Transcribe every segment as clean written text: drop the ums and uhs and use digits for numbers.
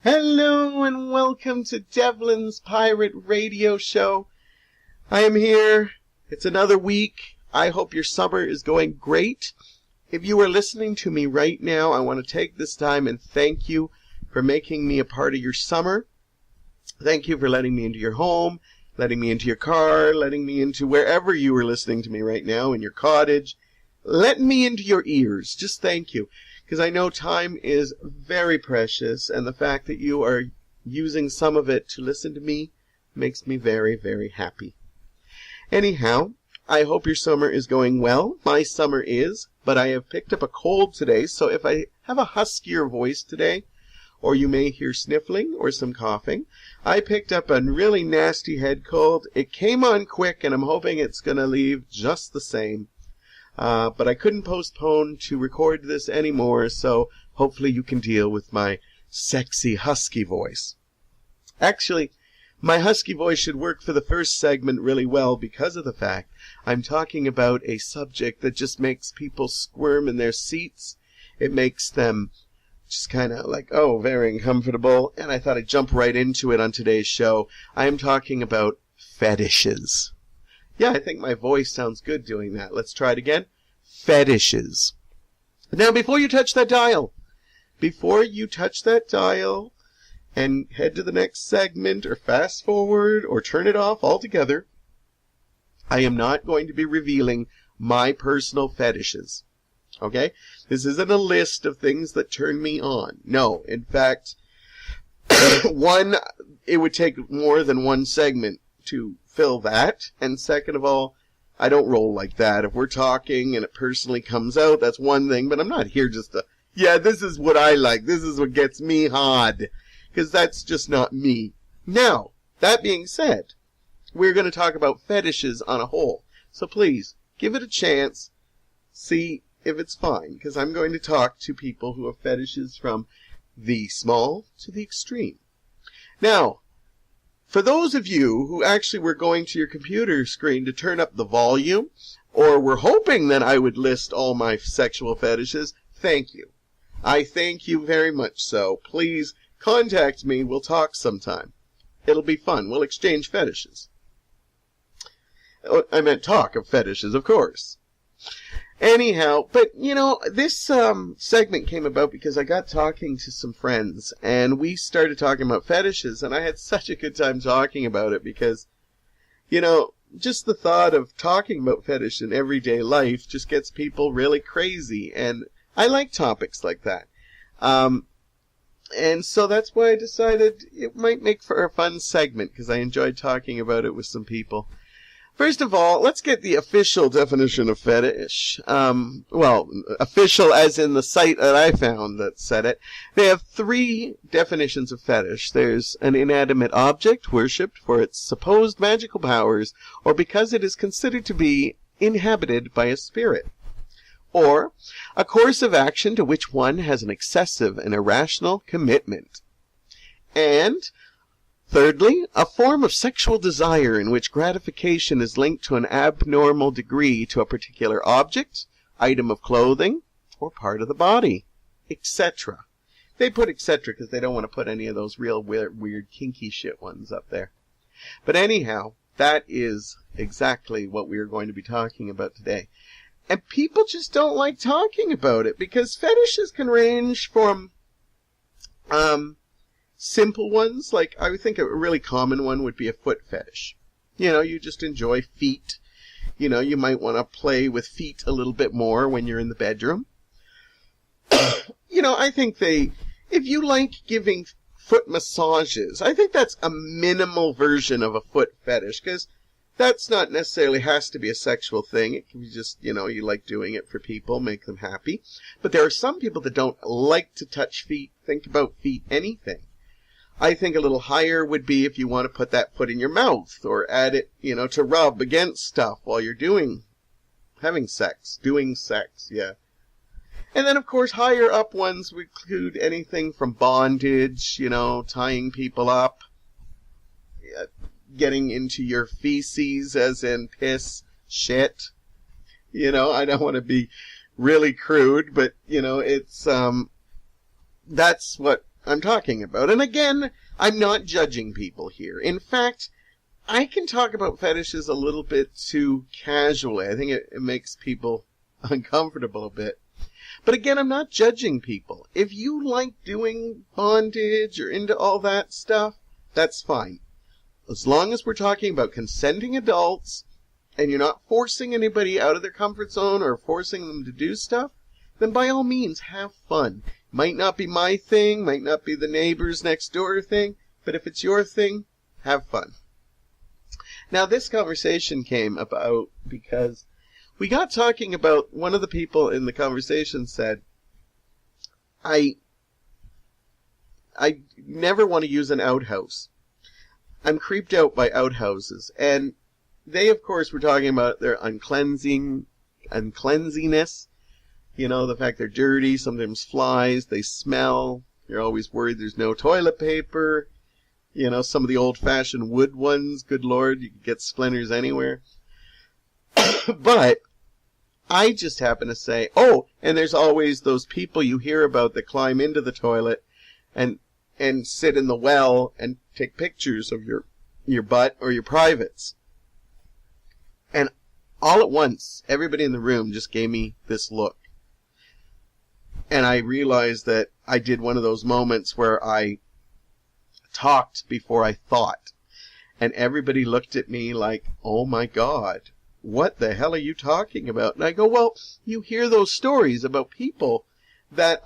Hello and welcome to Devlin's Pirate Radio Show. I am here. It's another week. I hope your summer is going great. If you are listening to me right now, I want to take this time and thank you for making me a part of your summer. Thank you for letting me into your home, letting me into your car, letting me into wherever you are listening to me right now, in your cottage. Letting me into your ears. Just thank you. Because I know time is very precious, and the fact that you are using some of it to listen to me makes me very, very happy. Anyhow, I hope your summer is going well. My summer is, but I have picked up a cold today, so if I have a huskier voice today, or you may hear sniffling or some coughing, I picked up a really nasty head cold. It came on quick, and I'm hoping it's going to leave just the same. But I couldn't postpone to record this anymore, so hopefully you can deal with my sexy husky voice. Actually, my husky voice should work for the first segment really well because of the fact I'm talking about a subject that just makes people squirm in their seats. It makes them just kind of like, oh, very uncomfortable, and I thought I'd jump right into it on today's show. I am talking about fetishes. Yeah, I think my voice sounds good doing that. Let's try it again. Fetishes. Now, before you touch that dial and head to the next segment or fast forward or turn it off altogether, I am not going to be revealing my personal fetishes. Okay? This isn't a list of things that turn me on. No, in fact, it would take more than one segment to fill that, and second of all, I don't roll like that. If we're talking and it personally comes out, that's one thing, but I'm not here just to, yeah, this is what I like, this is what gets me hard, because that's just not me. Now, that being said, we're going to talk about fetishes on a whole, so please, give it a chance, see if it's fine, because I'm going to talk to people who have fetishes from the small to the extreme. Now, for those of you who actually were going to your computer screen to turn up the volume, or were hoping that I would list all my sexual fetishes, thank you. I thank you very much so. Please contact me. We'll talk sometime. It'll be fun. We'll exchange fetishes. I meant talk of fetishes, of course. Anyhow, but, you know, this segment came about because I got talking to some friends, and we started talking about fetishes, and I had such a good time talking about it because, you know, just the thought of talking about fetish in everyday life just gets people really crazy, and I like topics like that. And so that's why I decided it might make for a fun segment, because I enjoyed talking about it with some people. First of all, let's get the official definition of fetish. Well, official as in the site that I found that said it. They have three definitions of fetish. There's an inanimate object worshipped for its supposed magical powers or because it is considered to be inhabited by a spirit. Or a course of action to which one has an excessive and irrational commitment. And thirdly, a form of sexual desire in which gratification is linked to an abnormal degree to a particular object, item of clothing, or part of the body, etc. They put etc. because they don't want to put any of those real weird kinky shit ones up there. But anyhow, that is exactly what we are going to be talking about today. And people just don't like talking about it because fetishes can range from simple ones, like I would think a really common one would be a foot fetish. You know, you just enjoy feet. You know, you might want to play with feet a little bit more when you're in the bedroom. You know, I think if you like giving foot massages, I think that's a minimal version of a foot fetish, because that's not necessarily has to be a sexual thing. It can be just, you know, you like doing it for people, make them happy. But there are some people that don't like to touch feet, think about feet, anything. I think a little higher would be if you want to put that foot in your mouth or add it, you know, to rub against stuff while you're doing sex, yeah. And then, of course, higher up ones would include anything from bondage, you know, tying people up, getting into your feces, as in piss, shit. You know, I don't want to be really crude, but, you know, it's, that's what I'm talking about. And again, I'm not judging people here. In fact, I can talk about fetishes a little bit too casually. I think it makes people uncomfortable a bit. But again, I'm not judging people. If you like doing bondage or into all that stuff, that's fine. As long as we're talking about consenting adults and you're not forcing anybody out of their comfort zone or forcing them to do stuff, then by all means, have fun. Might not be my thing, might not be the neighbors next door thing, but if it's your thing, have fun. Now, this conversation came about because we got talking about, one of the people in the conversation said, I never want to use an outhouse. I'm creeped out by outhouses. And they, of course, were talking about their uncleansiness. You know, the fact they're dirty, sometimes flies, they smell. You're always worried there's no toilet paper. You know, some of the old-fashioned wood ones, good Lord, you can get splinters anywhere. But I just happen to say, oh, and there's always those people you hear about that climb into the toilet and sit in the well and take pictures of your butt or your privates. And all at once, everybody in the room just gave me this look. And I realized that I did one of those moments where I talked before I thought. And everybody looked at me like, oh my God, what the hell are you talking about? And I go, well, you hear those stories about people that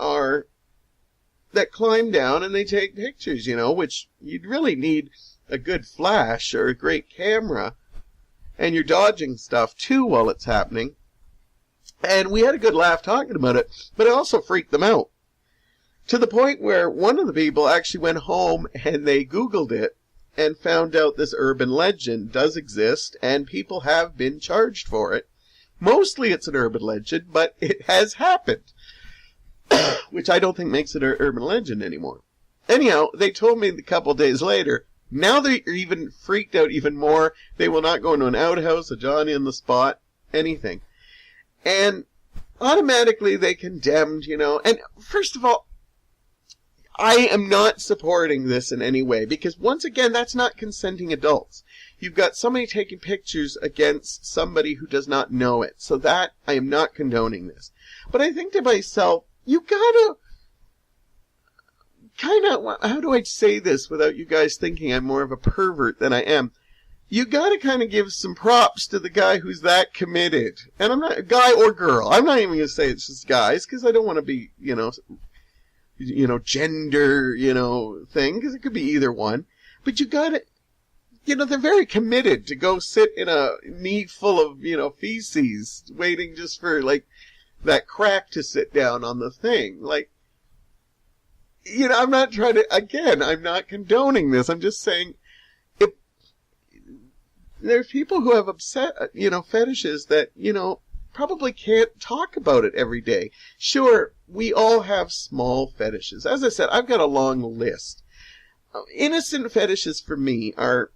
climb down and they take pictures, you know, which you'd really need a good flash or a great camera. And you're dodging stuff too while it's happening. And we had a good laugh talking about it, but it also freaked them out. To the point where one of the people actually went home and they Googled it and found out this urban legend does exist and people have been charged for it. Mostly it's an urban legend, but it has happened. Which I don't think makes it an urban legend anymore. Anyhow, they told me a couple days later, now they're even freaked out even more. They will not go into an outhouse, a Johnny on the spot, anything. And automatically they condemned, you know. And first of all, I am not supporting this in any way, because once again, that's not consenting adults. You've got somebody taking pictures against somebody who does not know it. So that, I am not condoning this. But I think to myself, you gotta kind of, how do I say this without you guys thinking I'm more of a pervert than I am? You gotta kind of give some props to the guy who's that committed. And I'm not, guy or girl. I'm not even gonna say it's just guys, because I don't want to be, gender, thing, because it could be either one. But you gotta, they're very committed to go sit in a knee full of, feces, waiting just for, that crack to sit down on the thing. I'm not trying to, again, I'm not condoning this. I'm just saying, if there's people who have fetishes that, probably can't talk about it every day. Sure, we all have small fetishes. As I said, I've got a long list. Innocent fetishes for me are,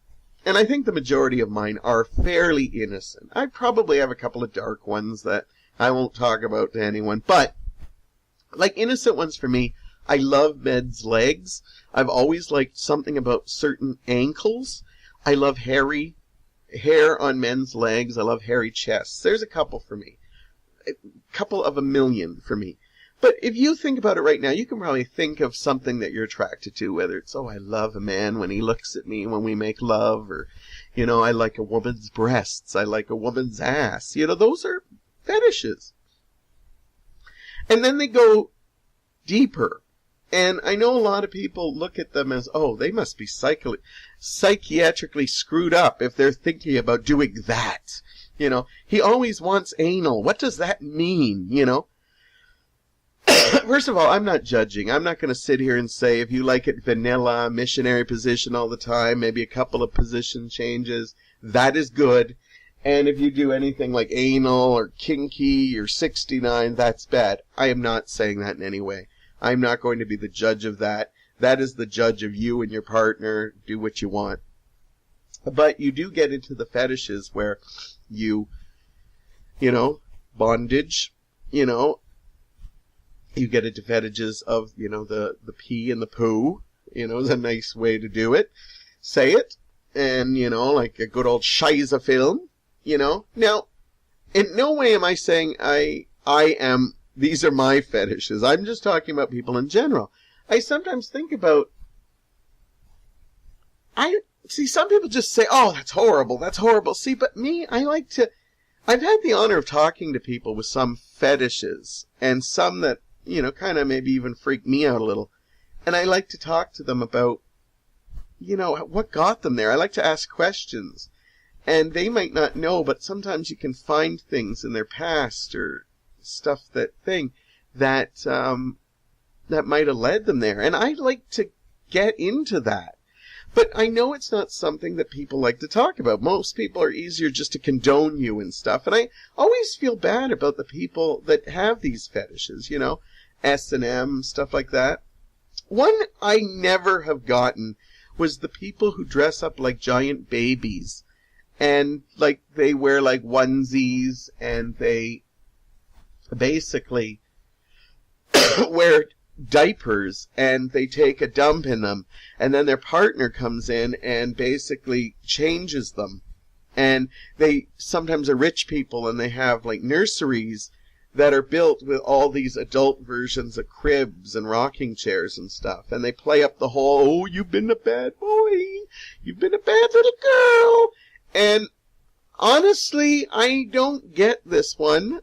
and I think the majority of mine are fairly innocent. I probably have a couple of dark ones that I won't talk about to anyone, but innocent ones for me, I love men's legs. I've always liked something about certain ankles. I love hair on men's legs. I love hairy chests. There's a couple for me. A couple of a million for me. But if you think about it right now, you can probably think of something that you're attracted to, whether it's, I love a man when he looks at me when we make love, or, I like a woman's breasts. I like a woman's ass. Those are fetishes. And then they go deeper. And I know a lot of people look at them as, they must be psychiatrically screwed up if they're thinking about doing that. He always wants anal. What does that mean, First of all, I'm not judging. I'm not going to sit here and say if you like it vanilla, missionary position all the time, maybe a couple of position changes, that is good. And if you do anything like anal or kinky or 69, that's bad. I am not saying that in any way. I'm not going to be the judge of that. That is the judge of you and your partner. Do what you want. But you do get into the fetishes where you, bondage, You get into fetishes of, the pee and the poo, is a nice way to do it. Say it. And, like a good old Shiza film, Now, in no way am I saying these are my fetishes. I'm just talking about people in general. I sometimes think about, some people just say, oh, that's horrible. See, but me, I've had the honor of talking to people with some fetishes and some that, kind of maybe even freak me out a little. And I like to talk to them about, what got them there. I like to ask questions. And they might not know, but sometimes you can find things in their past or stuff that might have led them there. And I like to get into that. But I know it's not something that people like to talk about. Most people are easier just to condone you and stuff. And I always feel bad about the people that have these fetishes, S&M, stuff like that. One I never have gotten was the people who dress up like giant babies. And, they wear, onesies, and they basically wear diapers, and they take a dump in them, and then their partner comes in and basically changes them. And they sometimes are rich people, and they have, nurseries that are built with all these adult versions of cribs and rocking chairs and stuff. And they play up the whole, oh, you've been a bad boy, you've been a bad little girl. And honestly, I don't get this one.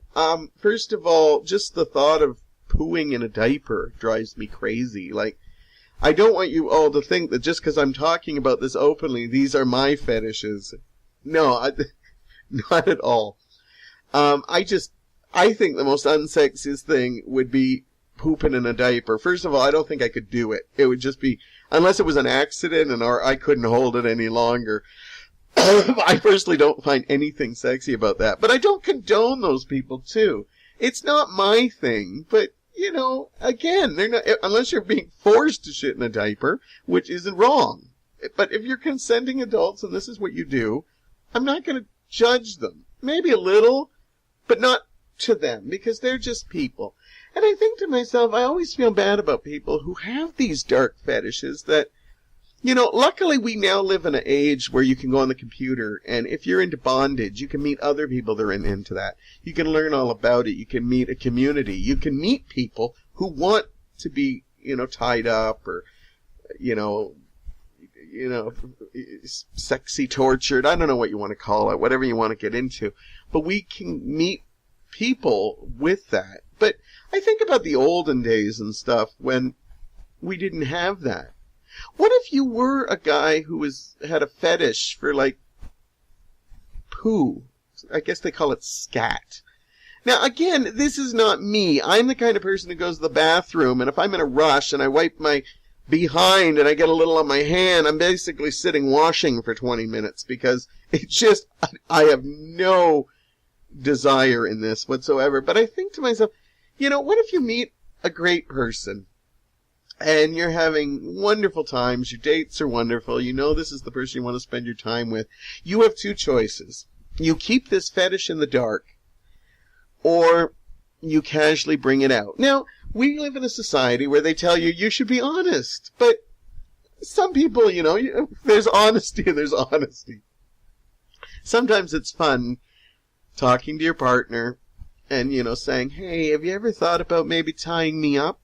First of all, just the thought of pooing in a diaper drives me crazy. I don't want you all to think that just because I'm talking about this openly, these are my fetishes. No, not at all. I think the most unsexiest thing would be pooping in a diaper. First of all, I don't think I could do it. It would just be, unless it was an accident or I couldn't hold it any longer. I personally don't find anything sexy about that. But I don't condone those people, too. It's not my thing. But, again, they're not, unless you're being forced to shit in a diaper, which isn't wrong. But if you're consenting adults and this is what you do, I'm not going to judge them. Maybe a little, but not to them, because they're just people. And I think to myself, I always feel bad about people who have these dark fetishes that, luckily we now live in an age where you can go on the computer, and if you're into bondage, you can meet other people that are into that. You can learn all about it. You can meet a community. You can meet people who want to be, tied up or, sexy tortured. I don't know what you want to call it, whatever you want to get into. But we can meet people with that. But I think about the olden days and stuff when we didn't have that. What if you were a guy who had a fetish for, poo? I guess they call it scat. Now, again, this is not me. I'm the kind of person who goes to the bathroom, and if I'm in a rush and I wipe my behind and I get a little on my hand, I'm basically sitting washing for 20 minutes because it's just, I have no desire in this whatsoever. But I think to myself, what if you meet a great person? And you're having wonderful times. Your dates are wonderful. This is the person you want to spend your time with. You have two choices. You keep this fetish in the dark, or you casually bring it out. Now, we live in a society where they tell you should be honest. But some people, there's honesty and there's honesty. Sometimes it's fun talking to your partner and, saying, hey, have you ever thought about maybe tying me up?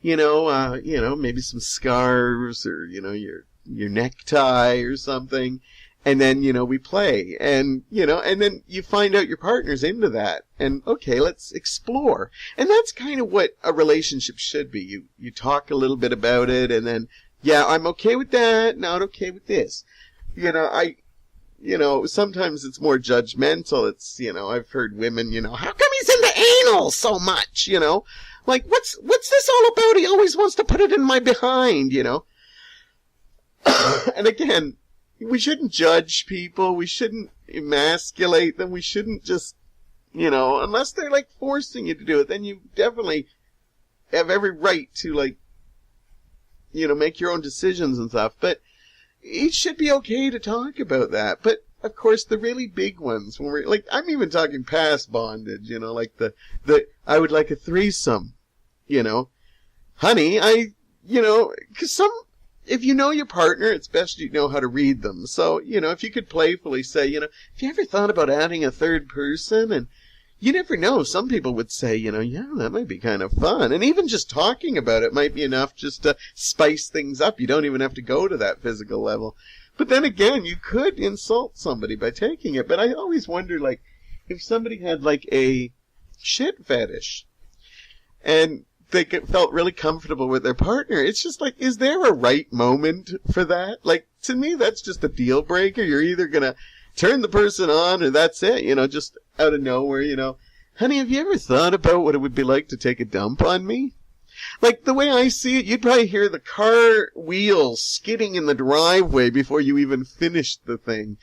Maybe some scarves or, your necktie or something. And then, we play and, and then you find out your partner's into that and okay, let's explore. And that's kind of what a relationship should be. You talk a little bit about it and then, yeah, I'm okay with that. Not okay with this. Sometimes it's more judgmental. It's, I've heard women, how come he's into anal so much, what's this all about? He always wants to put it in my behind, And again, we shouldn't judge people. We shouldn't emasculate them. We shouldn't just, unless they're forcing you to do it, then you definitely have every right to make your own decisions and stuff. But it should be okay to talk about that. But of course, the really big ones, when we're, like, I'm even talking past bondage, you know, like the, I would like a threesome, you know. Honey, because if you know your partner, it's best you know how to read them. So, you know, if you could playfully say, you know, have you ever thought about adding a third person? And you never know. Some people would say, you know, yeah, that might be kind of fun. And even just talking about it might be enough just to spice things up. You don't even have to go to that physical level. But then again, you could insult somebody by taking it. But I always wonder, like, if somebody had, like, a shit fetish and they felt really comfortable with their partner, it's just like, is there a right moment for that? Like, to me, that's just a deal breaker. You're either going to turn the person on or that's it, you know, just out of nowhere, you know. Honey, have you ever thought about what it would be like to take a dump on me? Like, the way I see it, you'd probably hear the car wheels skidding in the driveway before you even finished the thing.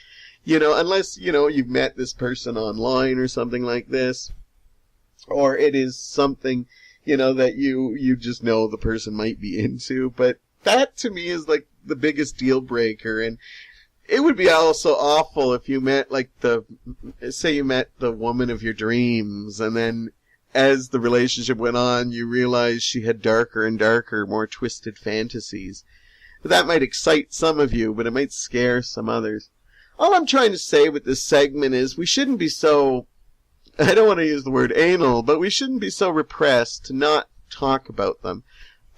You know, unless, you know, you've met this person online or something like this. Or it is something, you know, that you just know the person might be into. But that, to me, is, like, the biggest deal breaker. And it would be also awful if you met, like, say you met the woman of your dreams, and then as the relationship went on, you realized she had darker and darker, more twisted fantasies. That might excite some of you, but it might scare some others. All I'm trying to say with this segment is we shouldn't be so, I don't want to use the word anal, but we shouldn't be so repressed to not talk about them.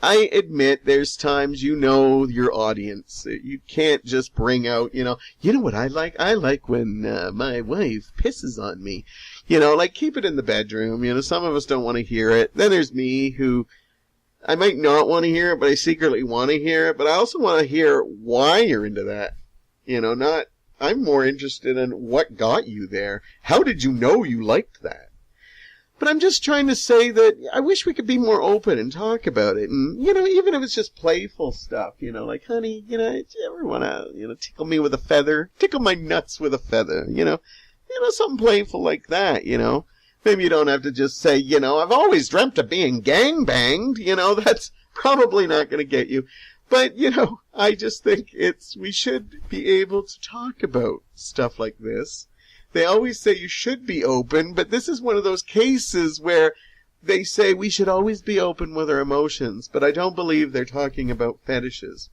I admit there's times you know your audience. You can't just bring out, you know what I like? I like when my wife pisses on me. You know, like, keep it in the bedroom. You know, some of us don't want to hear it. Then there's me, who I might not want to hear it, but I secretly want to hear it. But I also want to hear why you're into that. You know, I'm more interested in what got you there. How did you know you liked that? But I'm just trying to say that I wish we could be more open and talk about it. And, you know, even if it's just playful stuff, you know, like, honey, you know, do you ever want to, you know, tickle me with a feather? Tickle my nuts with a feather, you know, something playful like that, you know. Maybe you don't have to just say, you know, I've always dreamt of being gangbanged, you know, that's probably not going to get you. But, you know, I just think we should be able to talk about stuff like this. They always say you should be open, but this is one of those cases where they say we should always be open with our emotions, but I don't believe they're talking about fetishes.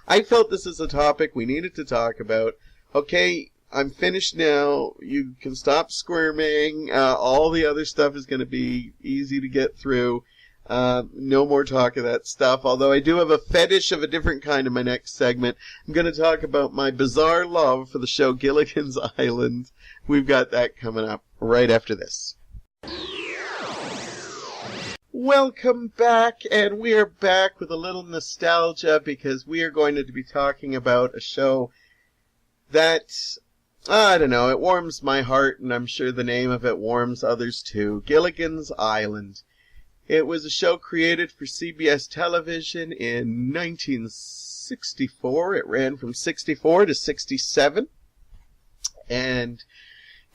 I felt this is a topic we needed to talk about. Okay, I'm finished now. You can stop squirming. All the other stuff is going to be easy to get through. No more talk of that stuff, although I do have a fetish of a different kind in my next segment. I'm going to talk about my bizarre love for the show Gilligan's Island. We've got that coming up right after this. Welcome back, and we are back with a little nostalgia because we are going to be talking about a show that, I don't know, it warms my heart, and I'm sure the name of it warms others too. Gilligan's Island. It was a show created for CBS television in 1964. It ran from 64 to 67. And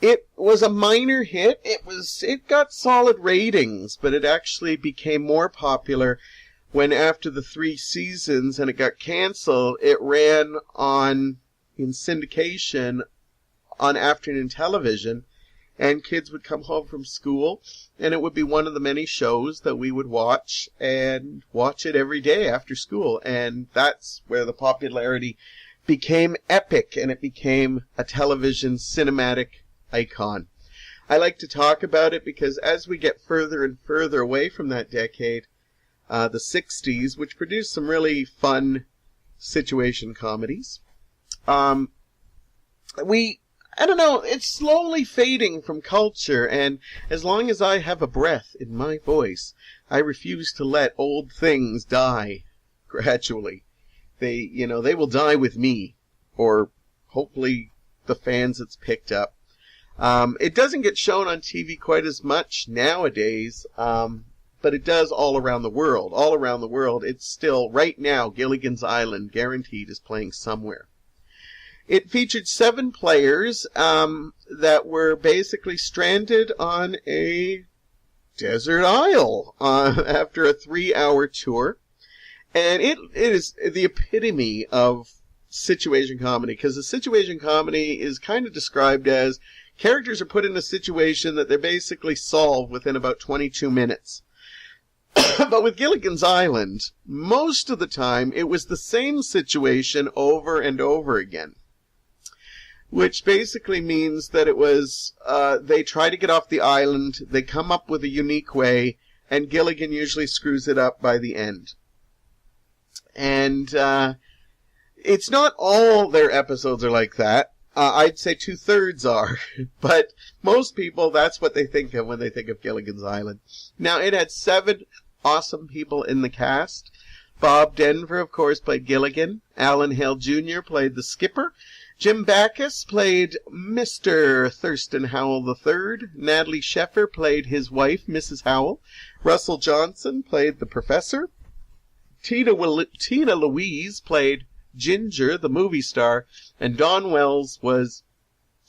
it was a minor hit. It got solid ratings, but it actually became more popular when, after the 3 seasons and it got canceled, it ran in syndication on afternoon television. And kids would come home from school, and it would be one of the many shows that we would watch, and watch it every day after school. And that's where the popularity became epic, and it became a television cinematic icon. I like to talk about it because as we get further and further away from that decade, the 60s, which produced some really fun situation comedies, I don't know, it's slowly fading from culture, and as long as I have a breath in my voice, I refuse to let old things die gradually. They will die with me, or hopefully the fans it's picked up. It doesn't get shown on TV quite as much nowadays, but it does all around the world. All around the world, it's still, right now, Gilligan's Island, guaranteed, is playing somewhere. It featured 7 players that were basically stranded on a desert isle after a 3-hour tour. And it is the epitome of situation comedy, because the situation comedy is kind of described as characters are put in a situation that they basically solve within about 22 minutes. But with Gilligan's Island, most of the time it was the same situation over and over again. Which basically means that it was, they try to get off the island, they come up with a unique way, and Gilligan usually screws it up by the end. And, it's not all their episodes are like that. I'd say 2/3 are. But most people, that's what they think of when they think of Gilligan's Island. Now, it had 7 awesome people in the cast. Bob Denver, of course, played Gilligan. Alan Hale Jr. played the skipper. Jim Backus played Mr. Thurston Howell III. Natalie Sheffer played his wife, Mrs. Howell. Russell Johnson played the professor. Tina Louise played Ginger, the movie star. And Dawn Wells was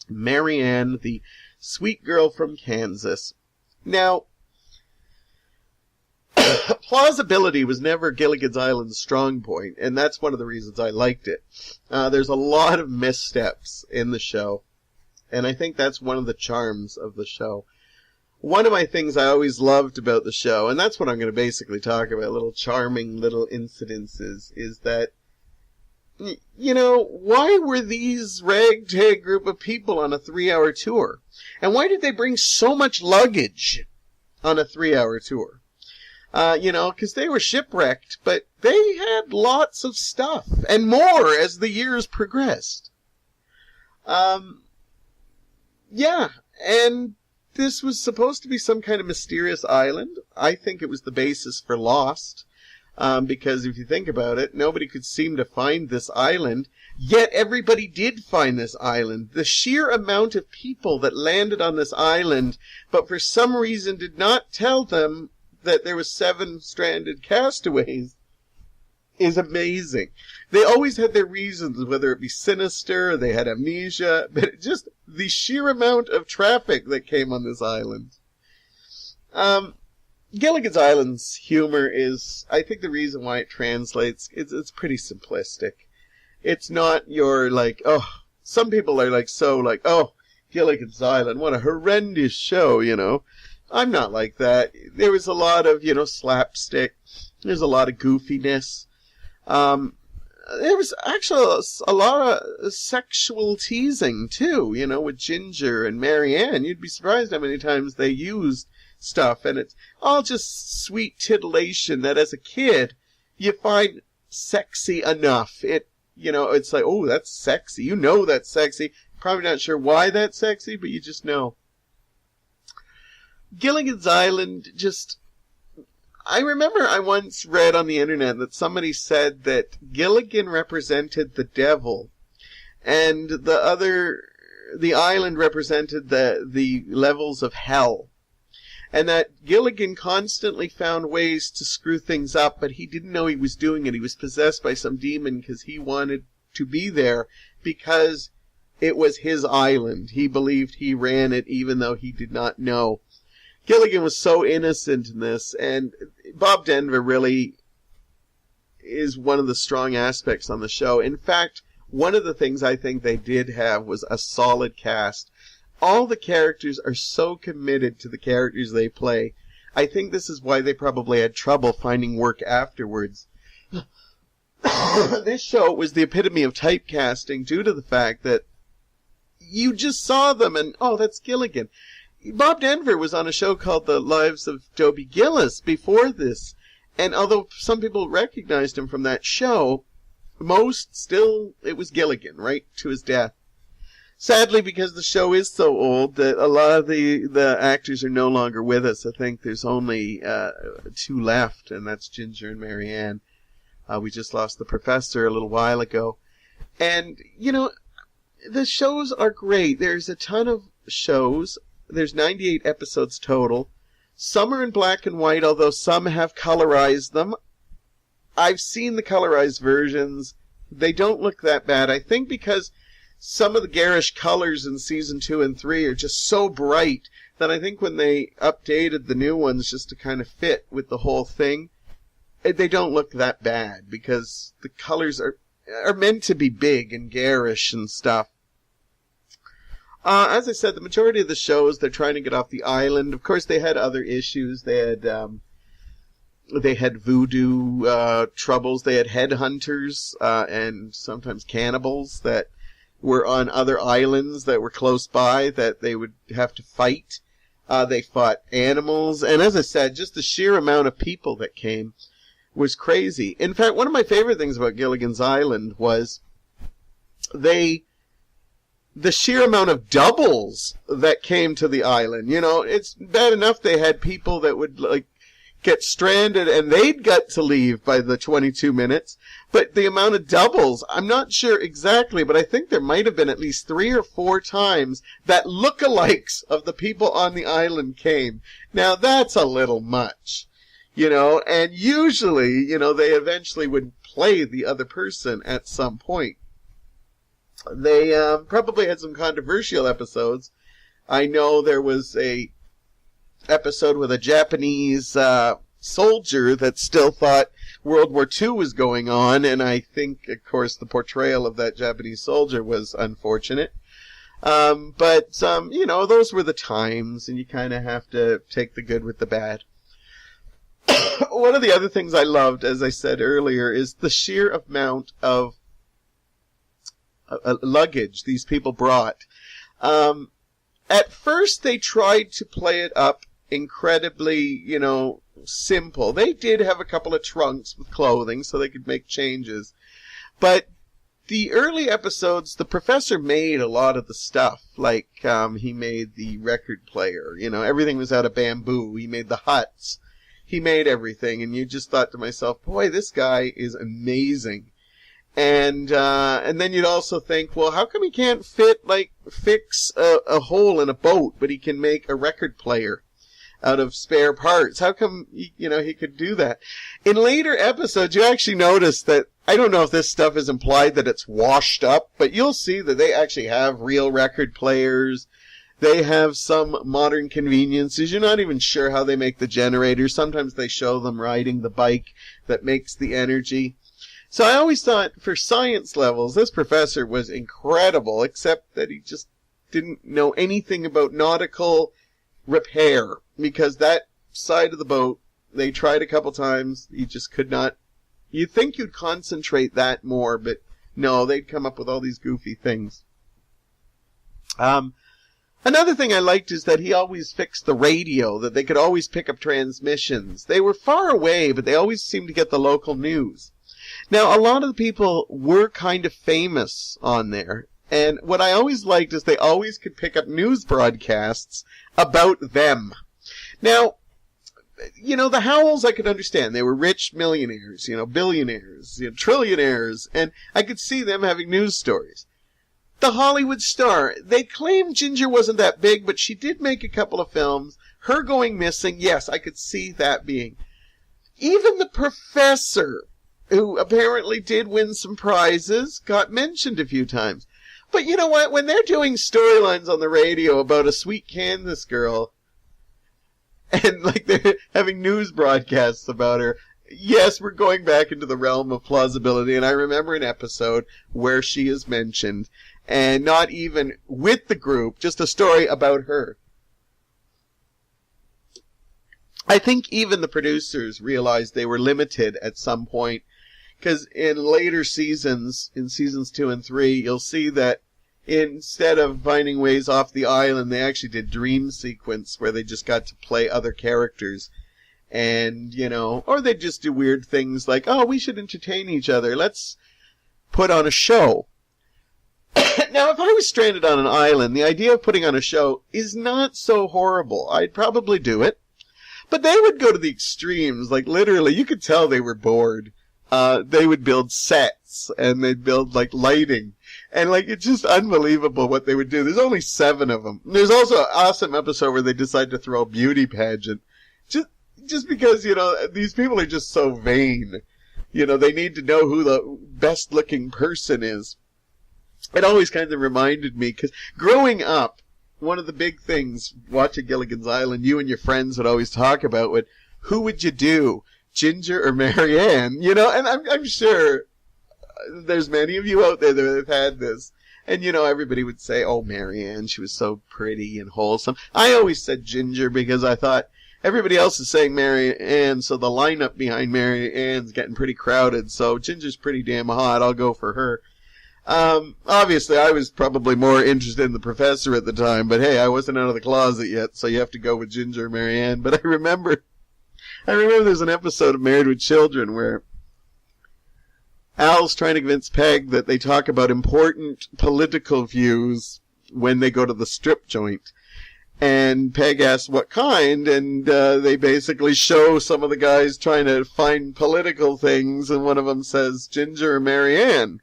Mary Ann, the sweet girl from Kansas. Now, plausibility was never Gilligan's Island's strong point, and that's one of the reasons I liked it. There's a lot of missteps in the show, and I think that's one of the charms of the show. One of my things I always loved about the show, and that's what I'm going to basically talk about, little charming little incidences, is that, you know, why were these ragtag group of people on a 3-hour tour? And why did they bring so much luggage on a 3-hour tour? You know, because they were shipwrecked, but they had lots of stuff, and more as the years progressed. Yeah, and this was supposed to be some kind of mysterious island. I think it was the basis for Lost, because if you think about it, nobody could seem to find this island, yet everybody did find this island. The sheer amount of people that landed on this island, but for some reason did not tell them that there was 7 stranded castaways, is amazing. They always had their reasons, whether it be sinister, or they had amnesia, but it just the sheer amount of traffic that came on this island. Gilligan's Island's humor is, I think the reason why it translates, it's pretty simplistic. It's not your, like, oh, some people are like, so like, oh, Gilligan's Island, what a horrendous show, you know. I'm not like that. There was a lot of, you know, slapstick. There's a lot of goofiness. There was actually a lot of sexual teasing, too, you know, with Ginger and Mary Ann. You'd be surprised how many times they used stuff, and it's all just sweet titillation that as a kid you find sexy enough. It, you know, it's like, oh, that's sexy. You know that's sexy. Probably not sure why that's sexy, but you just know. Gilligan's Island just... I remember I once read on the internet that somebody said that Gilligan represented the devil, and the island represented the levels of hell. And that Gilligan constantly found ways to screw things up, but he didn't know he was doing it. He was possessed by some demon because he wanted to be there because it was his island. He believed he ran it even though he did not know. Gilligan was so innocent in this, and Bob Denver really is one of the strong aspects on the show. In fact, one of the things I think they did have was a solid cast. All the characters are so committed to the characters they play. I think this is why they probably had trouble finding work afterwards. This show was the epitome of typecasting due to the fact that you just saw them and, oh, that's Gilligan. Bob Denver was on a show called The Lives of Dobie Gillis before this, and although some people recognized him from that show, most still, it was Gilligan, right to his death. Sadly, because the show is so old that a lot of the actors are no longer with us. I think there's only 2 left, and that's Ginger and Mary Ann. We just lost the professor a little while ago. And, you know, the shows are great. There's a ton of shows. There's 98 episodes total. Some are in black and white, although some have colorized them. I've seen the colorized versions. They don't look that bad. I think because some of the garish colors in season 2 and 3 are just so bright that I think when they updated the new ones just to kind of fit with the whole thing, they don't look that bad because the colors are are meant to be big and garish and stuff. As I said, the majority of the shows, they're trying to get off the island. Of course, they had other issues. They had voodoo troubles. They had headhunters and sometimes cannibals that were on other islands that were close by that they would have to fight. They fought animals. And as I said, just the sheer amount of people that came was crazy. In fact, one of my favorite things about Gilligan's Island was the sheer amount of doubles that came to the island. You know, it's bad enough they had people that would, like, get stranded and they'd got to leave by the 22 minutes. But the amount of doubles, I'm not sure exactly, but I think there might have been at least 3 or 4 times that lookalikes of the people on the island came. Now, that's a little much, you know, and usually, you know, they eventually would play the other person at some point. They probably had some controversial episodes. I know there was a episode with a Japanese soldier that still thought World War II was going on, and I think, of course, the portrayal of that Japanese soldier was unfortunate. But you know, those were the times, and you kind of have to take the good with the bad. One of the other things I loved, as I said earlier, is the sheer amount of luggage these people brought. At first, they tried to play it up incredibly, you know, simple. They did have a couple of trunks with clothing so they could make changes. But the early episodes, the professor made a lot of the stuff. Like, he made the record player. You know, everything was out of bamboo. He made the huts. He made everything. And you just thought to myself, boy, this guy is amazing. And then you'd also think, well, how come he can't fix a hole in a boat, but he can make a record player out of spare parts? How come, you know, he could do that? In later episodes, you actually notice that, I don't know if this stuff is implied that it's washed up, but you'll see that they actually have real record players. They have some modern conveniences. You're not even sure how they make the generators. Sometimes they show them riding the bike that makes the energy. So I always thought, for science levels, this professor was incredible, except that he just didn't know anything about nautical repair, because that side of the boat, they tried a couple times, he just could not. You'd think you'd concentrate that more, but no, they'd come up with all these goofy things. Another thing I liked is that he always fixed the radio, that they could always pick up transmissions. They were far away, but they always seemed to get the local news. Now, a lot of the people were kind of famous on there, and what I always liked is they always could pick up news broadcasts about them. Now, you know, the Howells I could understand. They were rich millionaires, you know, billionaires, you know, trillionaires, and I could see them having news stories. The Hollywood star, they claimed Ginger wasn't that big, but she did make a couple of films. Her going missing, yes, I could see that being. Even the professor, who apparently did win some prizes, got mentioned a few times. But you know what? When they're doing storylines on the radio about a sweet Kansas girl, and like they're having news broadcasts about her, yes, we're going back into the realm of plausibility. And I remember an episode where she is mentioned, and not even with the group, just a story about her. I think even the producers realized they were limited at some point, because in later seasons, in seasons 2 and 3, you'll see that instead of finding ways off the island, they actually did dream sequence where they just got to play other characters. And, you know, or they just do weird things like, oh, we should entertain each other. Let's put on a show. Now, if I was stranded on an island, the idea of putting on a show is not so horrible. I'd probably do it. But they would go to the extremes. Like, literally, you could tell they were bored. They would build sets, and they'd build, like, lighting. And, like, it's just unbelievable what they would do. There's only 7 of them. There's also an awesome episode where they decide to throw a beauty pageant. Just because, you know, these people are just so vain. You know, they need to know who the best-looking person is. It always kind of reminded me, because growing up, one of the big things watching Gilligan's Island, you and your friends would always talk about would, who would you do, Ginger or Marianne? You know, and I'm sure there's many of you out there that have had this. And, everybody would say, oh, Marianne, she was so pretty and wholesome. I always said Ginger because I thought everybody else is saying Marianne, so the lineup behind Marianne's getting pretty crowded. So Ginger's pretty damn hot. I'll go for her. Obviously, I was probably more interested in the professor at the time, but hey, I wasn't out of the closet yet, so you have to go with Ginger or Marianne. But I remember there's an episode of Married with Children where Al's trying to convince Peg that they talk about important political views when they go to the strip joint. And Peg asks what kind, and they basically show some of the guys trying to find political things, and one of them says, Ginger or Marianne.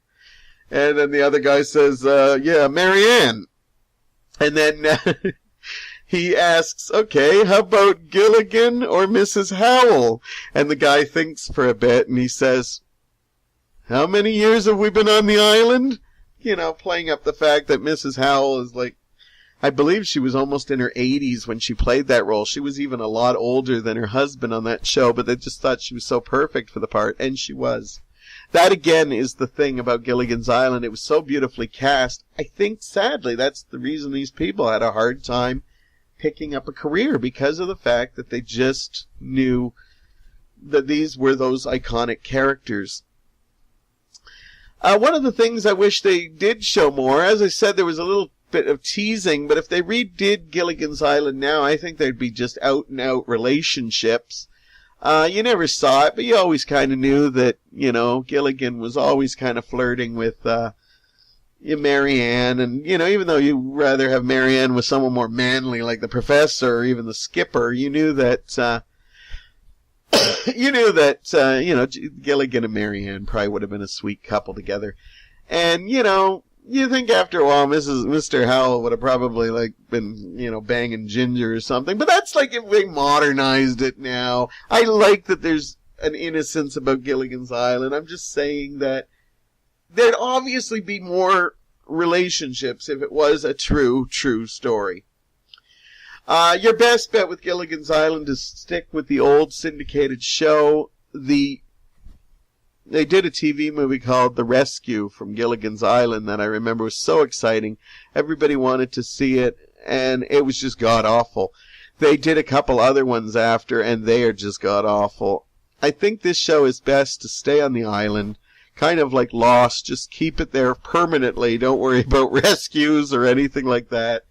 And then the other guy says, yeah, Marianne. And then he asks, okay, how about Gilligan or Mrs. Howell? And the guy thinks for a bit, and he says, how many years have we been on the island? Playing up the fact that Mrs. Howell is like, I believe she was almost in her 80s when she played that role. She was even a lot older than her husband on that show, but they just thought she was so perfect for the part, and she was. That, again, is the thing about Gilligan's Island. It was so beautifully cast. I think, sadly, that's the reason these people had a hard time picking up a career, because of the fact that they just knew that these were those iconic characters. One of the things I wish they did show more, as I said, there was a little bit of teasing, but if they redid Gilligan's Island now, I think there'd be just out-and-out relationships. You never saw it, but you always kind of knew that, Gilligan was always kind of flirting with Marianne, and, even though you'd rather have Marianne with someone more manly like the professor or even the skipper, you knew that, Gilligan and Marianne probably would have been a sweet couple together. And, you think after a while Mr. Howell would have probably, been, banging Ginger or something. But that's like if they modernized it now. I like that there's an innocence about Gilligan's Island. I'm just saying that there'd obviously be more relationships if it was a true story. Your best bet with Gilligan's Island is stick with the old syndicated show. They did a TV movie called The Rescue from Gilligan's Island that I remember was so exciting. Everybody wanted to see it, and it was just god-awful. They did a couple other ones after, and they are just god-awful. I think this show is best to stay on the island, kind of like Lost. Just keep it there permanently. Don't worry about rescues or anything like that.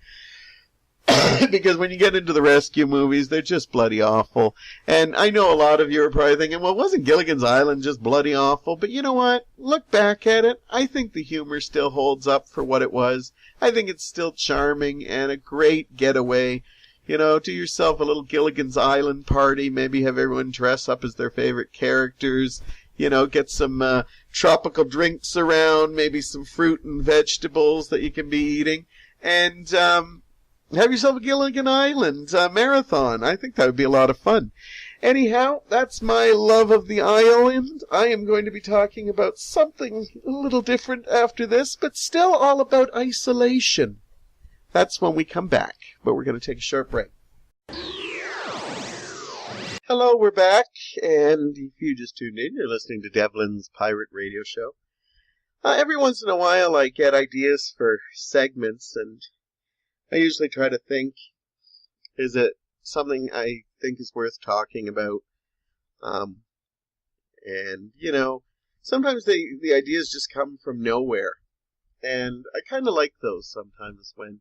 Because when you get into the rescue movies, they're just bloody awful. And I know a lot of you are probably thinking, well, wasn't Gilligan's Island just bloody awful? But you know what? Look back at it. I think the humor still holds up for what it was. I think it's still charming and a great getaway. Do yourself a little Gilligan's Island party. Maybe have everyone dress up as their favorite characters. Get some tropical drinks around, maybe some fruit and vegetables that you can be eating. And have yourself a Gilligan Island marathon. I think that would be a lot of fun. Anyhow, that's my love of the island. I am going to be talking about something a little different after this, but still all about isolation. That's when we come back, but we're going to take a short break. Hello, we're back, and if you just tuned in, you're listening to Devlin's Pirate Radio Show. Every once in a while I get ideas for segments, and I usually try to think, is it something I think is worth talking about? And, sometimes the ideas just come from nowhere. And I kind of like those sometimes when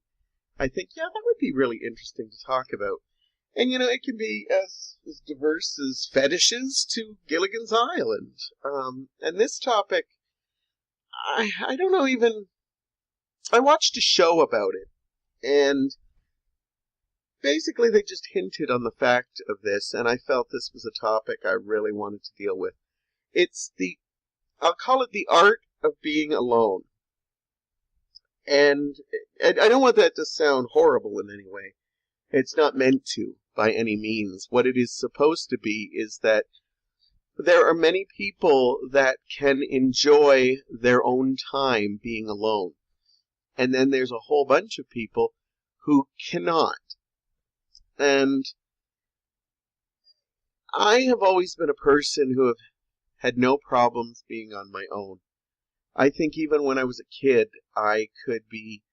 I think, yeah, that would be really interesting to talk about. And, it can be as diverse as fetishes to Gilligan's Island. And this topic, I don't know even, I watched a show about it. And basically they just hinted on the fact of this, and I felt this was a topic I really wanted to deal with. It's I'll call it the art of being alone. And I don't want that to sound horrible in any way. It's not meant to, by any means. What it is supposed to be is that there are many people that can enjoy their own time being alone. And then there's a whole bunch of people who cannot. And I have always been a person who have had no problems being on my own. I think even when I was a kid, I could be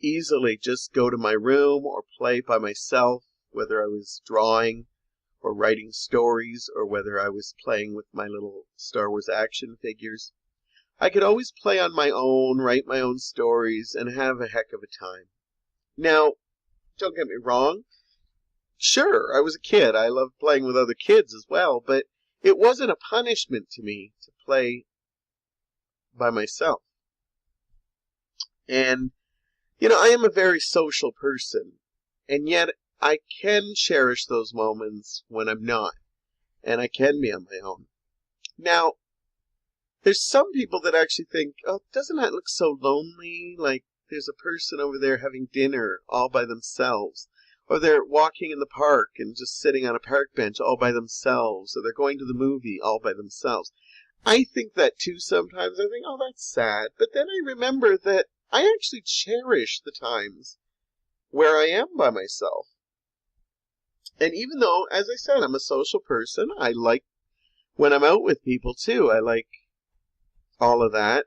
easily just go to my room or play by myself, whether I was drawing or writing stories or whether I was playing with my little Star Wars action figures. I could always play on my own, write my own stories, and have a heck of a time. Now, don't get me wrong. Sure, I was a kid. I loved playing with other kids as well, but it wasn't a punishment to me to play by myself. And, I am a very social person, and yet I can cherish those moments when I'm not, and I can be on my own. Now, there's some people that actually think, oh, doesn't that look so lonely? Like there's a person over there having dinner all by themselves. Or they're walking in the park and just sitting on a park bench all by themselves. Or they're going to the movie all by themselves. I think that too sometimes. I think, oh, that's sad. But then I remember that I actually cherish the times where I am by myself. And even though, as I said, I'm a social person, I like when I'm out with people too. I like all of that.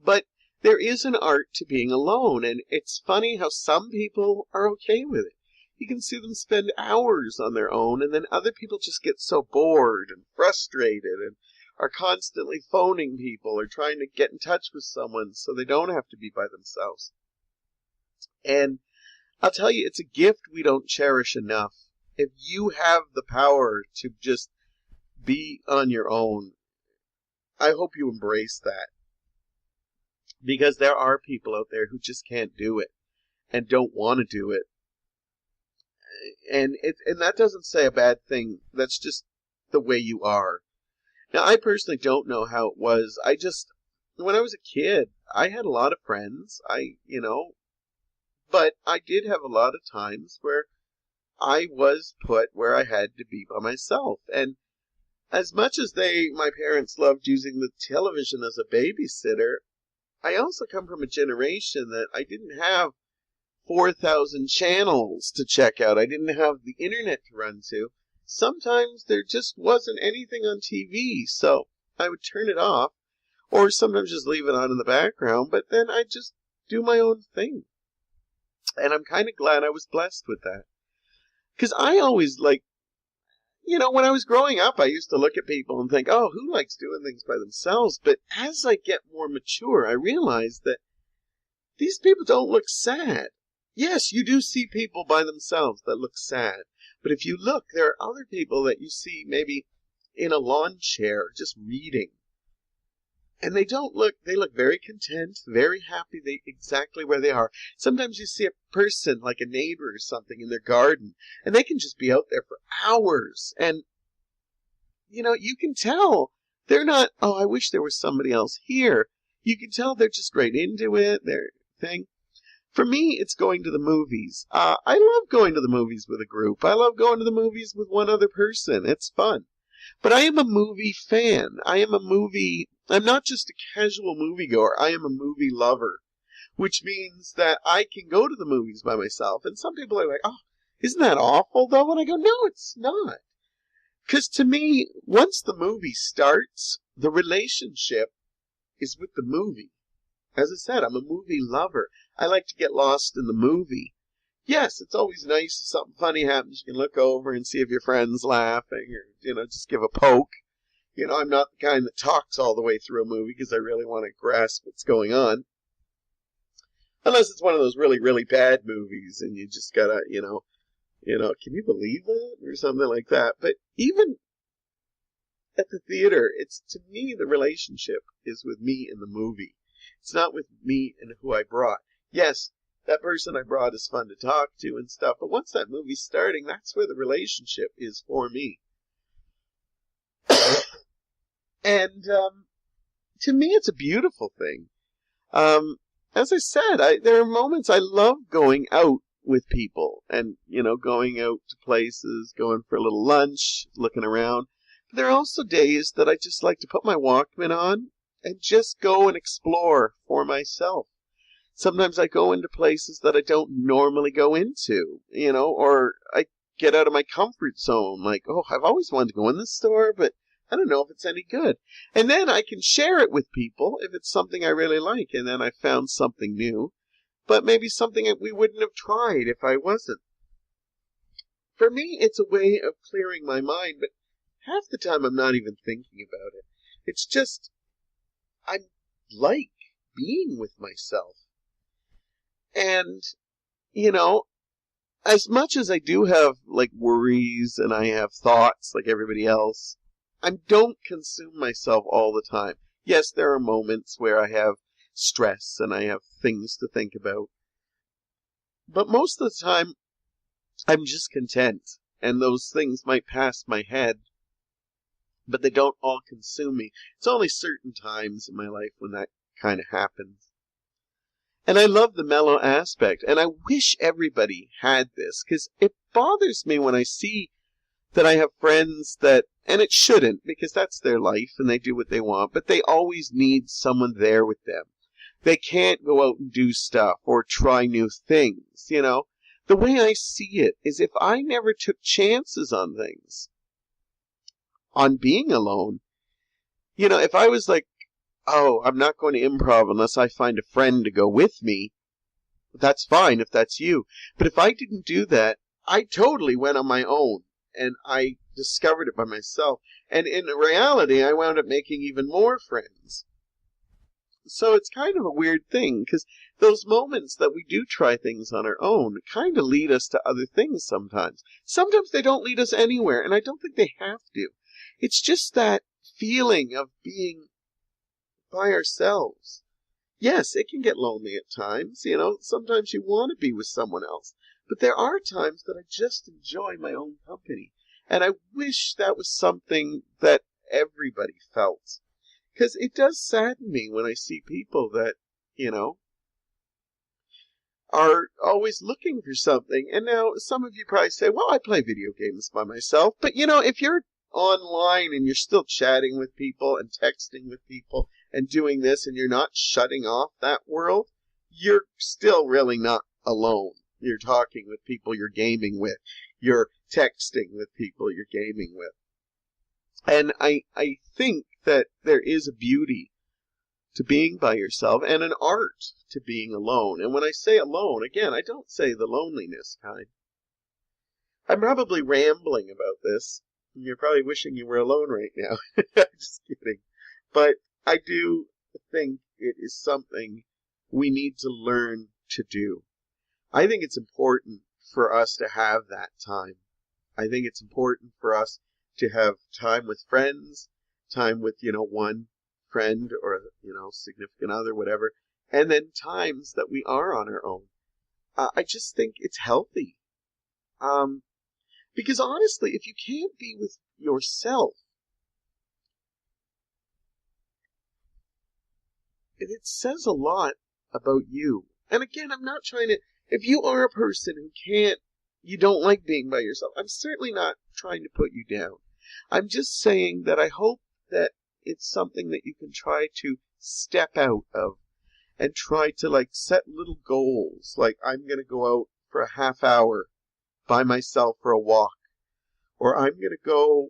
But there is an art to being alone, and it's funny how some people are okay with it. You can see them spend hours on their own, and then other people just get so bored and frustrated and are constantly phoning people or trying to get in touch with someone so they don't have to be by themselves. And I'll tell you, it's a gift we don't cherish enough. If you have the power to just be on your own, I hope you embrace that. Because there are people out there who just can't do it and don't want to do it. And that doesn't say a bad thing. That's just the way you are. Now, I personally don't know how it was. When I was a kid, I had a lot of friends. But I did have a lot of times where I was put where I had to be by myself. And as much as my parents loved using the television as a babysitter, I also come from a generation that I didn't have 4,000 channels to check out. I didn't have the internet to run to. Sometimes there just wasn't anything on TV, so I would turn it off, or sometimes just leave it on in the background, but then I'd just do my own thing. And I'm kind of glad I was blessed with that. Because I always when I was growing up, I used to look at people and think, oh, who likes doing things by themselves? But as I get more mature, I realize that these people don't look sad. Yes, you do see people by themselves that look sad. But if you look, there are other people that you see maybe in a lawn chair just reading. And they look very content, very happy exactly where they are. Sometimes you see a person, like a neighbor or something, in their garden, and they can just be out there for hours. And, you can tell they're not, oh, I wish there was somebody else here. You can tell they're just right into it, their thing. For me, it's going to the movies. I love going to the movies with a group. I love going to the movies with one other person. It's fun. But I am a movie fan. I'm not just a casual moviegoer. I am a movie lover, which means that I can go to the movies by myself. And some people are like, oh, isn't that awful, though? And I go, no, it's not. Because to me, once the movie starts, the relationship is with the movie. As I said, I'm a movie lover. I like to get lost in the movie. Yes, it's always nice if something funny happens. You can look over and see if your friend's laughing or, just give a poke. I'm not the kind that talks all the way through a movie because I really want to grasp what's going on. Unless it's one of those really, really bad movies and you just gotta, can you believe that? Or something like that. But even at the theater, to me, the relationship is with me in the movie. It's not with me and who I brought. Yes, that person I brought is fun to talk to and stuff, but once that movie's starting, that's where the relationship is for me. And to me, it's a beautiful thing. As I said, there are moments I love going out with people and, going out to places, going for a little lunch, looking around. But there are also days that I just like to put my Walkman on and just go and explore for myself. Sometimes I go into places that I don't normally go into, or I get out of my comfort zone. Like, oh, I've always wanted to go in this store, but I don't know if it's any good. And then I can share it with people if it's something I really like, and then I found something new, but maybe something that we wouldn't have tried if I wasn't. For me, it's a way of clearing my mind, but half the time I'm not even thinking about it. It's just, I like being with myself. And, you know, as much as I do have, like, worries and I have thoughts like everybody else, I don't consume myself all the time. Yes, there are moments where I have stress and I have things to think about. But most of the time, I'm just content. And those things might pass my head, but they don't all consume me. It's only certain times in my life when that kind of happens. And I love the mellow aspect, and I wish everybody had this, because it bothers me when I see that I have friends that, and it shouldn't, because that's their life and they do what they want, but they always need someone there with them. They can't go out and do stuff or try new things, you know. The way I see it is if I never took chances on things, on being alone, you know, if I was like, oh, I'm not going to improv unless I find a friend to go with me, that's fine if that's you. But if I didn't do that, I totally went on my own, and I discovered it by myself. And in reality, I wound up making even more friends. So it's kind of a weird thing, because those moments that we do try things on our own kind of lead us to other things sometimes. Sometimes they don't lead us anywhere, and I don't think they have to. It's just that feeling of being by ourselves. Yes, it can get lonely at times, you know, sometimes you want to be with someone else, but there are times that I just enjoy my own company, and I wish that was something that everybody felt, because it does sadden me when I see people that, you know, are always looking for something. And now some of you probably say, well, I play video games by myself, but you know, if you're online and you're still chatting with people and texting with people and doing this and you're not shutting off that world, you're still really not alone. You're talking with people you're gaming with. You're texting with people you're gaming with. And I think that there is a beauty to being by yourself and an art to being alone. And when I say alone, again, I don't say the loneliness kind. I'm probably rambling about this. You're probably wishing you were alone right now. Just kidding. But I do think it is something we need to learn to do. I think it's important for us to have that time. I think it's important for us to have time with friends, time with, you know, one friend or, you know, significant other, whatever, and then times that we are on our own. I just think it's healthy. Because honestly, if you can't be with yourself, it says a lot about you. And again, I'm not trying to, if you are a person who you don't like being by yourself, I'm certainly not trying to put you down. I'm just saying that I hope that it's something that you can try to step out of and try to like set little goals. Like, I'm going to go out for a half hour by myself for a walk. Or I'm going to go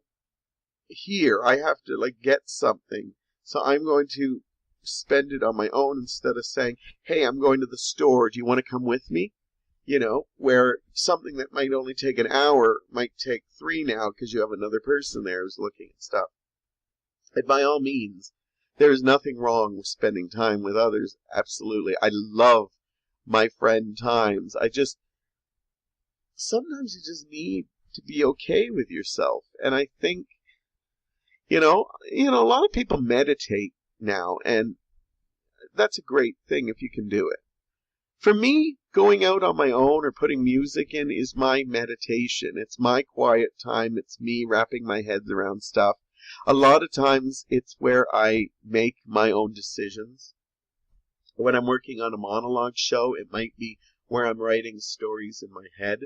here. I have to like get something. So I'm going to spend it on my own instead of saying, hey, I'm going to the store. Do you want to come with me? You know, where something that might only take an hour might take 3 now because you have another person there who's looking at stuff. And by all means, there is nothing wrong with spending time with others. Absolutely. I love my friend times. Sometimes you just need to be okay with yourself. And I think, you know, a lot of people meditate now, and that's a great thing if you can do it. For me, going out on my own or putting music in is my meditation. It's my quiet time. It's me wrapping my head around stuff. A lot of times it's where I make my own decisions. When I'm working on a monologue show, it might be where I'm writing stories in my head.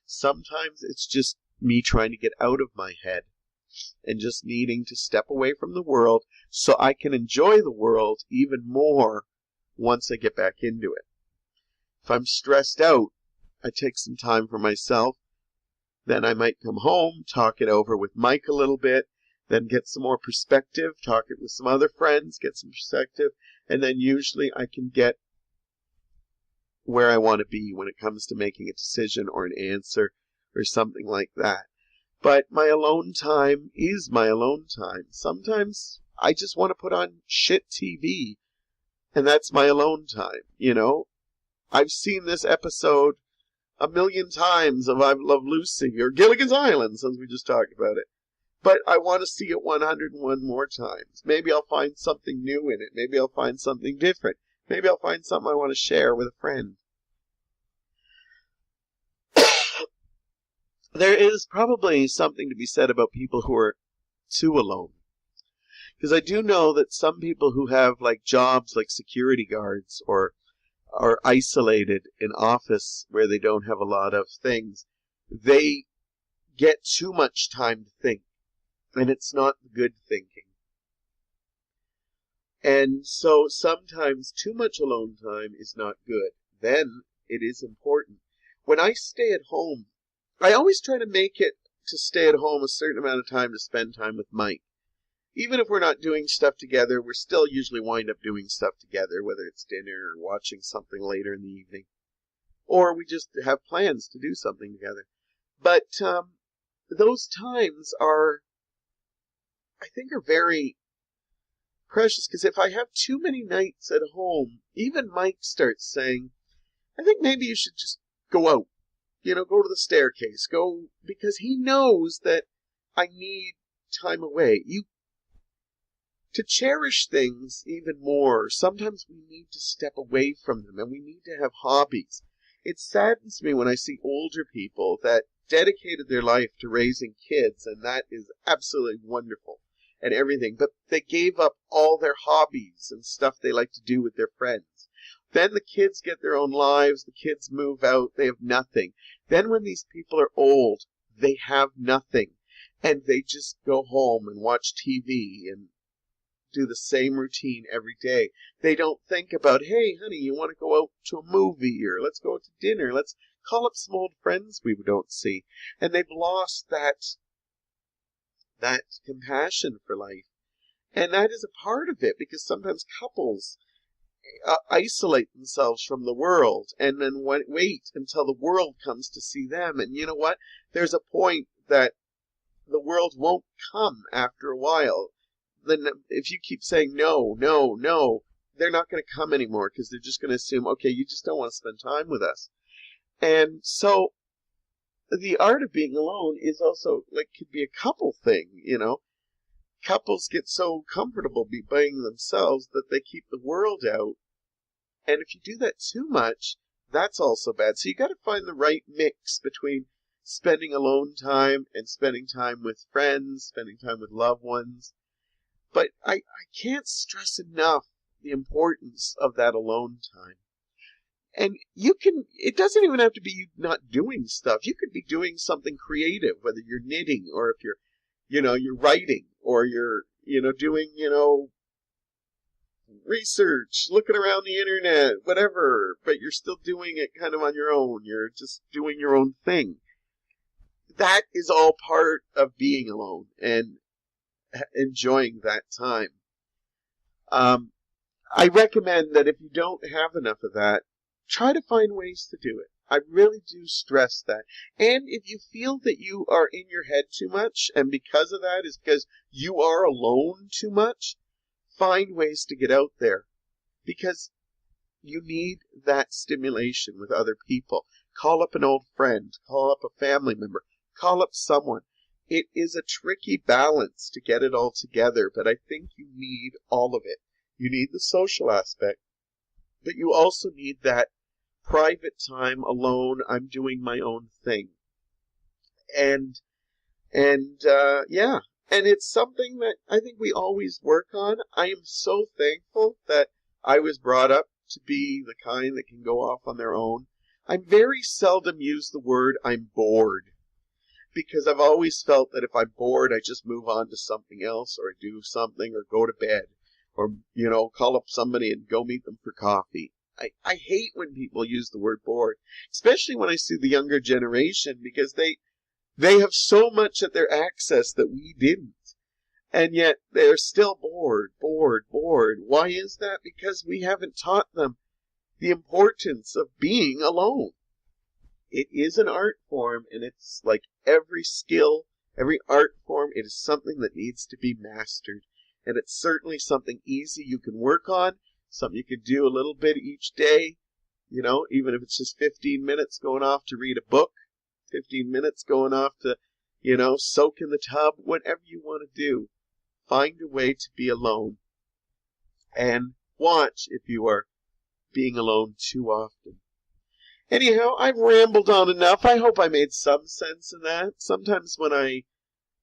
Sometimes it's just me trying to get out of my head and just needing to step away from the world so I can enjoy the world even more once I get back into it. If I'm stressed out, I take some time for myself. Then I might come home, talk it over with Mike a little bit. then get some more perspective, talk it with some other friends, get some perspective, and then usually I can get where I want to be when it comes to making a decision or an answer or something like that. But my alone time is my alone time. Sometimes I just want to put on shit TV, and that's my alone time, you know? I've seen this episode a million times of I Love Lucy or Gilligan's Island, since we just talked about it. But I want to see it 101 more times. Maybe I'll find something new in it. Maybe I'll find something different. Maybe I'll find something I want to share with a friend. There is probably something to be said about people who are too alone. Because I do know that some people who have like jobs like security guards or are isolated in office where they don't have a lot of things, they get too much time to think. And it's not good thinking. And so sometimes too much alone time is not good. Then it is important. When I stay at home, I always try to make it to stay at home a certain amount of time to spend time with Mike. Even if we're not doing stuff together, we're still usually wind up doing stuff together, whether it's dinner or watching something later in the evening. Or we just have plans to do something together. But those times are, I think, are very precious, because if I have too many nights at home, even Mike starts saying, I think maybe you should just go out. You know, go to the staircase, go, because he knows that I need time away. To cherish things even more, sometimes we need to step away from them, and we need to have hobbies. It saddens me when I see older people that dedicated their life to raising kids, and that is absolutely wonderful and everything, but they gave up all their hobbies and stuff they like to do with their friends. Then the kids get their own lives, the kids move out, they have nothing. Then when these people are old, they have nothing, and they just go home and watch TV and do the same routine every day. They don't think about, hey, honey, you want to go out to a movie, or let's go out to dinner, let's call up some old friends we don't see. And they've lost that compassion for life. And that is a part of it, because sometimes couples isolate themselves from the world and then wait until the world comes to see them. And you know what? There's a point that the world won't come after a while. Then if you keep saying no, no, no, they're not going to come anymore, because they're just going to assume, okay, you just don't want to spend time with us. And so the art of being alone is also, like, could be a couple thing, you know. Couples get so comfortable being themselves that they keep the world out. And if you do that too much, that's also bad. So you got to find the right mix between spending alone time and spending time with friends, spending time with loved ones. But I can't stress enough the importance of that alone time. And it doesn't even have to be you not doing stuff. You could be doing something creative, whether you're knitting or if you're writing, or you're, doing, research, looking around the internet, whatever, but you're still doing it kind of on your own. You're just doing your own thing. That is all part of being alone and enjoying that time. I recommend that if you don't have enough of that, try to find ways to do it. I really do stress that. And if you feel that you are in your head too much, and because of that is because you are alone too much, find ways to get out there. Because you need that stimulation with other people. Call up an old friend. Call up a family member. Call up someone. It is a tricky balance to get it all together, but I think you need all of it. You need the social aspect, but you also need that private time alone. I'm doing my own thing. And it's something that I think we always work on. I am so thankful that I was brought up to be the kind that can go off on their own. I very seldom use the word I'm bored, because I've always felt that if I'm bored, I just move on to something else, or do something, or go to bed, or, call up somebody and go meet them for coffee. I hate when people use the word bored, especially when I see the younger generation, because they have so much at their access that we didn't. And yet they're still bored, bored, bored. Why is that? Because we haven't taught them the importance of being alone. It is an art form, and it's like every skill, every art form, it is something that needs to be mastered. And it's certainly something easy you can work on, something you can do a little bit each day, even if it's just 15 minutes going off to read a book, 15 minutes going off to, soak in the tub, whatever you want to do. Find a way to be alone. And watch if you are being alone too often. Anyhow, I've rambled on enough. I hope I made some sense in that. Sometimes when I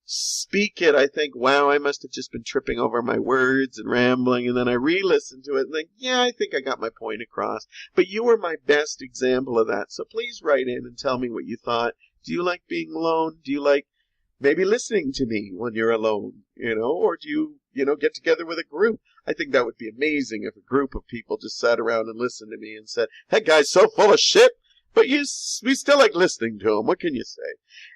speak it, I think, wow, I must have just been tripping over my words and rambling, and then I re-listen to it and think, yeah, I think I got my point across. But you were my best example of that, so please write in and tell me what you thought. Do you like being alone? Do you like maybe listening to me when you're alone, or do you, get together with a group? I think that would be amazing if a group of people just sat around and listened to me and said, that guy's so full of shit, but we still like listening to him. What can you say?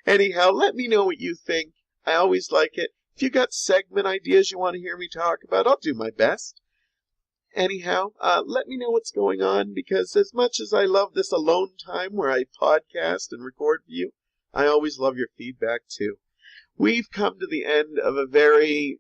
Anyhow, let me know what you think. I always like it. If you got segment ideas you want to hear me talk about, I'll do my best. Anyhow, let me know what's going on, because as much as I love this alone time where I podcast and record for you, I always love your feedback too. We've come to the end of a very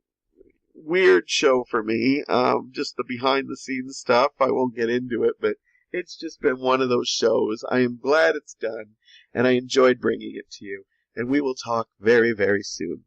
weird show for me, just the behind-the-scenes stuff. I won't get into it, but it's just been one of those shows. I am glad it's done, and I enjoyed bringing it to you. And we will talk very, very soon.